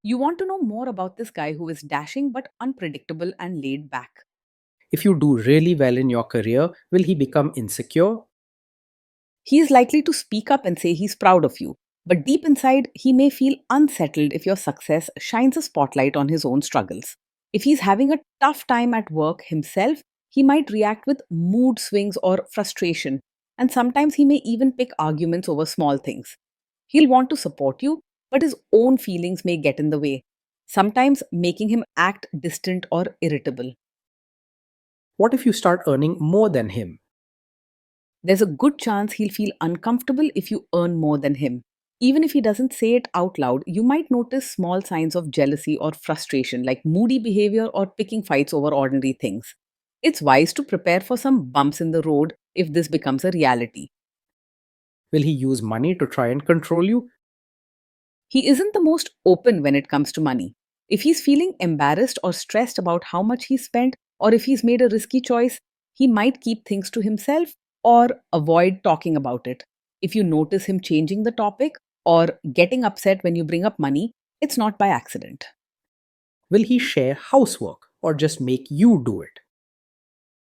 You want to know more about this guy who is dashing but unpredictable and laid back. If you do really well in your career, will he become insecure? He is likely to speak up and say he's proud of you, but deep inside, he may feel unsettled if your success shines a spotlight on his own struggles. If he's having a tough time at work himself, he might react with mood swings or frustration, and sometimes he may even pick arguments over small things. He'll want to support you, but his own feelings may get in the way, sometimes making him act distant or irritable. What if you start earning more than him? There's a good chance he'll feel uncomfortable if you earn more than him. Even if he doesn't say it out loud, you might notice small signs of jealousy or frustration, like moody behavior or picking fights over ordinary things. It's wise to prepare for some bumps in the road if this becomes a reality. Will he use money to try and control you? He isn't the most open when it comes to money. If he's feeling embarrassed or stressed about how much he spent, or if he's made a risky choice, he might keep things to himself or avoid talking about it. If you notice him changing the topic or getting upset when you bring up money, it's not by accident. Will he share housework or just make you do it?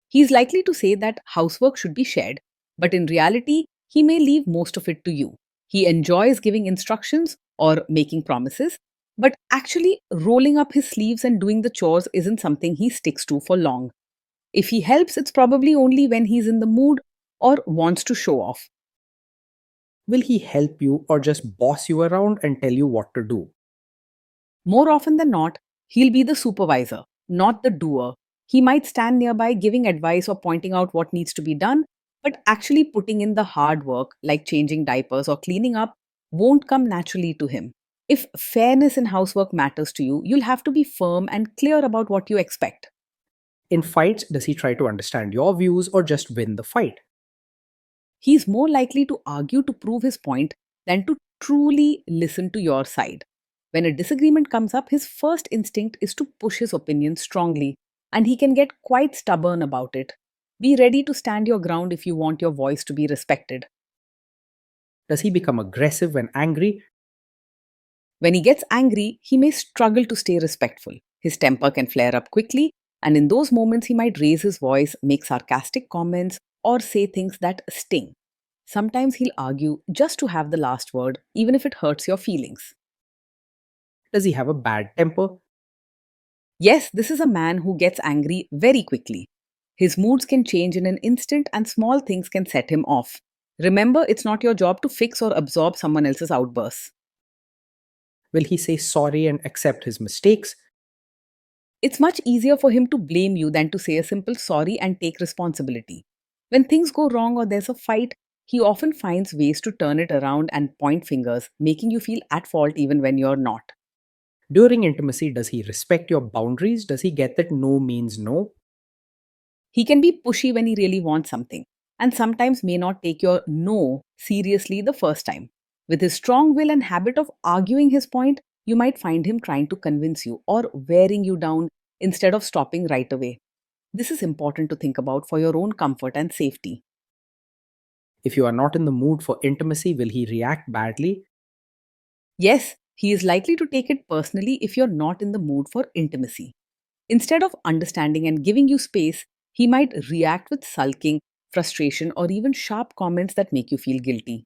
He's likely to say that housework should be shared, but in reality, he may leave most of it to you. He enjoys giving instructions or making promises, but actually rolling up his sleeves and doing the chores isn't something he sticks to for long. If he helps, it's probably only when he's in the mood or wants to show off. Will he help you or just boss you around and tell you what to do? More often than not, he'll be the supervisor, not the doer. He might stand nearby giving advice or pointing out what needs to be done, but actually putting in the hard work, like changing diapers or cleaning up, won't come naturally to him. If fairness in housework matters to you, you'll have to be firm and clear about what you expect. In fights, does he try to understand your views or just win the fight? He's more likely to argue to prove his point than to truly listen to your side. When a disagreement comes up, his first instinct is to push his opinion strongly, and he can get quite stubborn about it. Be ready to stand your ground if you want your voice to be respected. Does he become aggressive when angry? When he gets angry, he may struggle to stay respectful. His temper can flare up quickly, and in those moments, he might raise his voice, make sarcastic comments, or say things that sting. Sometimes he'll argue just to have the last word, even if it hurts your feelings. Does he have a bad temper? Yes, this is a man who gets angry very quickly. His moods can change in an instant, and small things can set him off. Remember, it's not your job to fix or absorb someone else's outbursts. Will he say sorry and accept his mistakes? It's much easier for him to blame you than to say a simple sorry and take responsibility. When things go wrong or there's a fight, he often finds ways to turn it around and point fingers, making you feel at fault even when you're not. During intimacy, does he respect your boundaries? Does he get that no means no? He can be pushy when he really wants something, and sometimes may not take your no seriously the first time. With his strong will and habit of arguing his point, you might find him trying to convince you or wearing you down instead of stopping right away. This is important to think about for your own comfort and safety. If you are not in the mood for intimacy, will he react badly? Yes, he is likely to take it personally if you're not in the mood for intimacy. Instead of understanding and giving you space, he might react with sulking, frustration, or even sharp comments that make you feel guilty.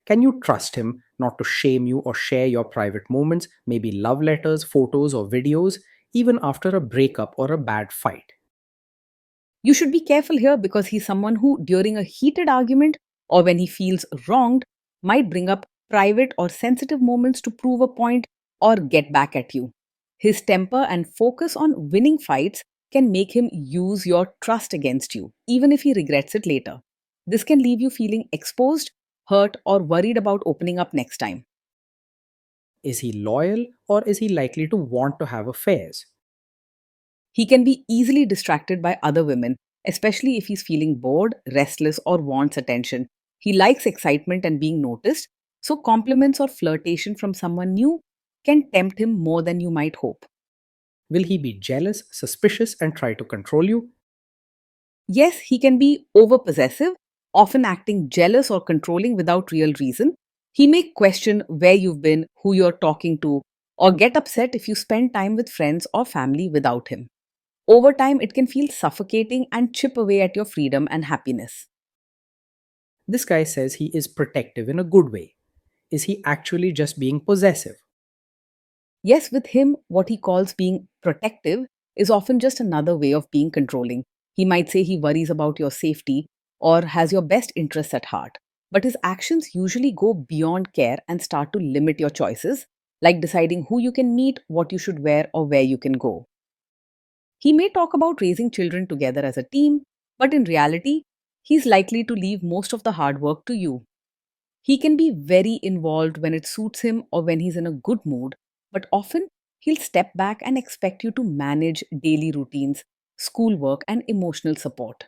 Can you trust him not to shame you or share your private moments, maybe love letters, photos, or videos, even after a breakup or a bad fight? You should be careful here because he's someone who, during a heated argument or when he feels wronged, might bring up private or sensitive moments to prove a point or get back at you. His temper and focus on winning fights can make him use your trust against you, even if he regrets it later. This can leave you feeling exposed, hurt, or worried about opening up next time. Is he loyal or is he likely to want to have affairs? He can be easily distracted by other women, especially if he's feeling bored, restless, or wants attention. He likes excitement and being noticed, so compliments or flirtation from someone new can tempt him more than you might hope. Will he be jealous, suspicious, and try to control you? Yes, he can be over possessive, often acting jealous or controlling without real reason. He may question where you've been, who you're talking to, or get upset if you spend time with friends or family without him. Over time, it can feel suffocating and chip away at your freedom and happiness. This guy says he is protective in a good way. Is he actually just being possessive? Yes, with him, what he calls being protective is often just another way of being controlling. He might say he worries about your safety or has your best interests at heart, but his actions usually go beyond care and start to limit your choices, like deciding who you can meet, what you should wear, or where you can go. He may talk about raising children together as a team, but in reality, he's likely to leave most of the hard work to you. He can be very involved when it suits him or when he's in a good mood, but often he'll step back and expect you to manage daily routines, schoolwork, and emotional support.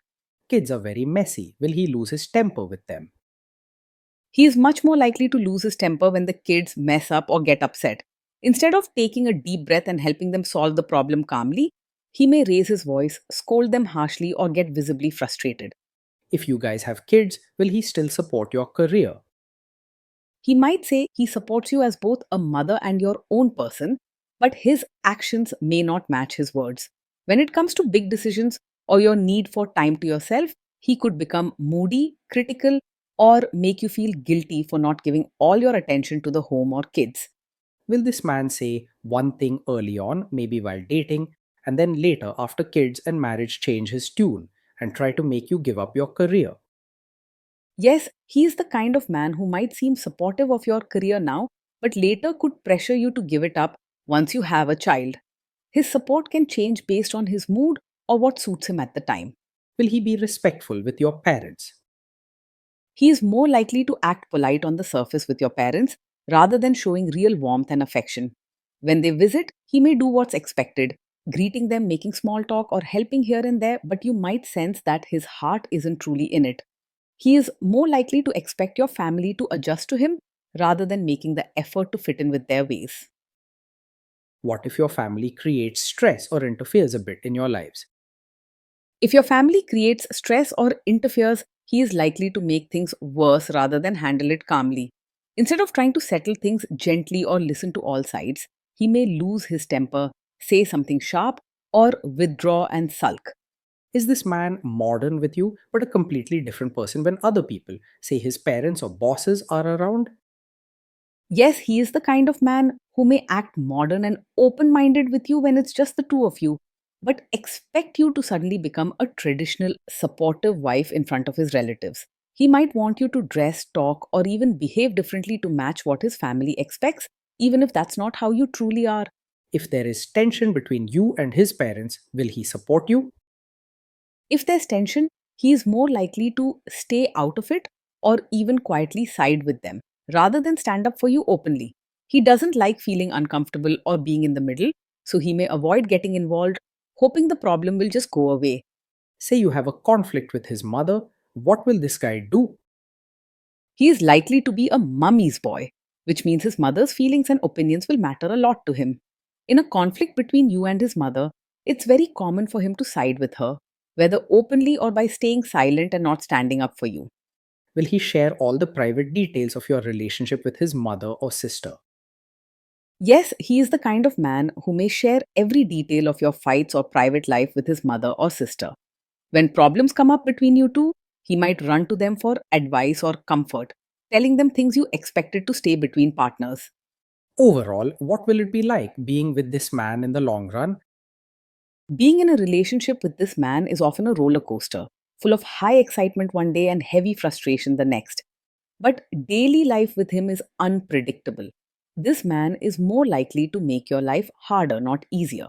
Kids are very messy. Will he lose his temper with them? He is much more likely to lose his temper when the kids mess up or get upset. Instead of taking a deep breath and helping them solve the problem calmly, he may raise his voice, scold them harshly, or get visibly frustrated. If you guys have kids, will he still support your career? He might say he supports you as both a mother and your own person, but his actions may not match his words. When it comes to big decisions or your need for time to yourself, he could become moody, critical, or make you feel guilty for not giving all your attention to the home or kids. Will this man say one thing early on, maybe while dating, and then later, after kids and marriage, change his tune and try to make you give up your career? Yes, he is the kind of man who might seem supportive of your career now, but later could pressure you to give it up once you have a child. His support can change based on his mood or what suits him at the time. Will he be respectful with your parents? He is more likely to act polite on the surface with your parents rather than showing real warmth and affection. When they visit, he may do what's expected, greeting them, making small talk, or helping here and there, but you might sense that his heart isn't truly in it. He is more likely to expect your family to adjust to him rather than making the effort to fit in with their ways. What if your family creates stress or interferes a bit in your lives? If your family creates stress or interferes, he is likely to make things worse rather than handle it calmly. Instead of trying to settle things gently or listen to all sides, he may lose his temper, say something sharp, or withdraw and sulk. Is this man modern with you, but a completely different person when other people, say his parents or bosses, are around? Yes, he is the kind of man who may act modern and open minded with you when it's just the two of you, but expect you to suddenly become a traditional, supportive wife in front of his relatives. He might want you to dress, talk, or even behave differently to match what his family expects, even if that's not how you truly are. If there is tension between you and his parents, will he support you? If there's tension, he is more likely to stay out of it or even quietly side with them rather than stand up for you openly. He doesn't like feeling uncomfortable or being in the middle, so he may avoid getting involved, hoping the problem will just go away. Say you have a conflict with his mother, what will this guy do? He is likely to be a mummy's boy, which means his mother's feelings and opinions will matter a lot to him. In a conflict between you and his mother, it's very common for him to side with her, whether openly or by staying silent and not standing up for you. Will he share all the private details of your relationship with his mother or sister? Yes, he is the kind of man who may share every detail of your fights or private life with his mother or sister. When problems come up between you two, he might run to them for advice or comfort, telling them things you expected to stay between partners. Overall, what will it be like being with this man in the long run? Being in a relationship with this man is often a roller coaster, full of high excitement one day and heavy frustration the next. But daily life with him is unpredictable. This man is more likely to make your life harder, not easier.